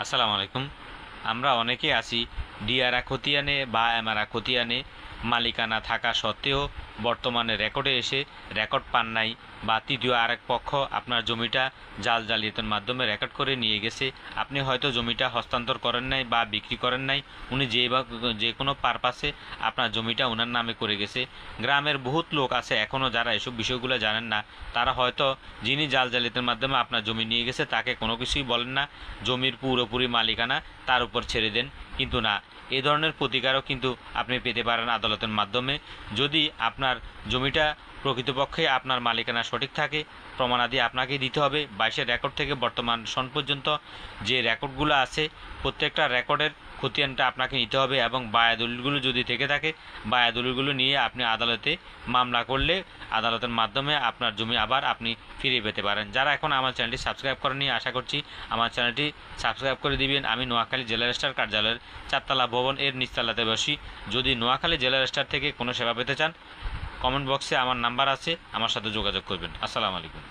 আসসালামু আলাইকুম। আমরা অনেকেই আছি ডিআরআ খতিয়ানে বা এমআরআ খতিয়ানে মালিকানা থাকা সত্ত্বেও বর্তমানে রেকর্ডে এসে রেকর্ড পান নাই, বা তৃতীয় আরেক পক্ষ আপনার জমিটা জাল জালিয়াতির মাধ্যমে রেকর্ড করে নিয়ে গেছে। আপনি হয়তো জমিটা হস্তান্তর করেন নাই বা বিক্রি করেন নাই, উনি যে কোনো পারপাসে আপনার জমিটা ওনার নামে করে গেছে। গ্রামের বহুত লোক আছে এখনও যারা এসব বিষয়গুলো জানেন না। তারা হয়তো যিনি জাল জালিয়াতির মাধ্যমে আপনার জমি নিয়ে গেছে তাকে কোনো কিছুই বলেন না, জমির পুরোপুরি মালিকানা তার উপর ছেড়ে দেন। কিন্তু না, এই ধরনের প্রতিকারও কিন্তু আপনি পেতে পারেন আদালতের মাধ্যমে। যদি আপনার জমিটা প্রকৃতপক্ষে আপনার মালিকানা সঠিক থাকে, প্রমাণাদি আপনাকে দিতে হবে। 22-এর রেকর্ড থেকে বর্তমান সন পর্যন্ত যে রেকর্ডগুলো আছে প্রত্যেকটা রেকর্ডের খতিয়ানটা আপনাকে নিতে হবে, এবং বায়া দলিলগুলো যদি থেকে থাকে বায়া দলিলগুলো নিয়ে আপনি আদালতে মামলা করলে আদালতের মাধ্যমে আপনার জমি আবার আপনি ফিরিয়ে পেতে পারেন। যারা এখন আমার চ্যানেলটি সাবস্ক্রাইব করেনি, আশা করছি আমার চ্যানেলটি সাবস্ক্রাইব করে দিবেন। আমি নোয়াখালী জেলা রেজিস্ট্রার কার্যালয়ের 4তলা ভবন এর নিচতলাতে বসি। যদি নোয়াখালী জেলা রেজিস্ট্রার থেকে কোনো সেবা পেতে চান, কমেন্ট বক্সে আমার নাম্বার আছে, আমার সাথে যোগাযোগ করবেন। আসসালামু আলাইকুম।